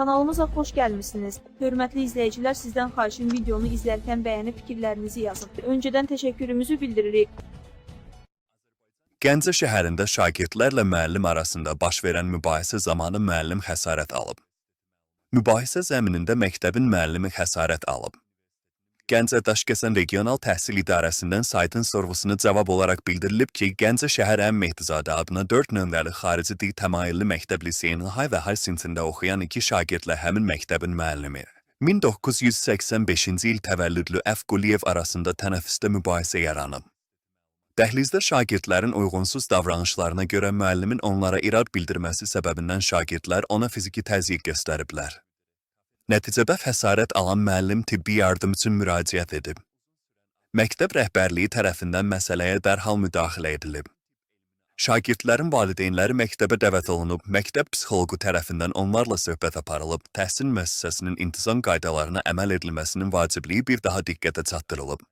Kanalımıza xoş gəlmişsiniz. Hörmətli izləyicilər, sizdən xahişim videonu izlərkən bəyənib fikirlərinizi yazın. Öncədən təşəkkürümüzü bildiririk. Gəncə şəhərində şagirdlərlə müəllim arasında baş verən mübahisə zamanı müəllim xəsarət alıb. Mübahisə zəminində məktəbin müəllimi xəsarət alıb. Gəncə Daşkəsən Regional Təhsil İdarəsindən saytın sorğusuna cavab olaraq bildirilib ki, Gəncə şəhər Əm Mehdizadə adına 4 nömrəli xarici dil təmayüllü məktəb liseyinin hay və hay sinifində oxuyan 2 şagirdlə həmin məktəbin müəllimi 1985-ci il təvəllüdlü Əf Quliyev arasında tənəffüsdə mübahisə yaranıb. Dəhlizdə şagirdlərin uyğunsuz davranışlarına görə müəllimin onlara irad bildirməsi səbəbindən şagirdlər ona fiziki təzyiq göstəriblər. Nəticədə xəsarət alan müəllim tibbi yardım üçün müraciət edib. Məktəb rəhbərliyi tərəfindən məsələyə dərhal müdaxilə edilib. Şagirdlərin valideynləri məktəbə dəvət olunub, məktəb psixoloqu tərəfindən onlarla söhbət aparılıb, təhsil müəssisəsinin intizam qaydalarına əməl edilməsinin vacibliyi bir daha diqqətə çatdırılıb.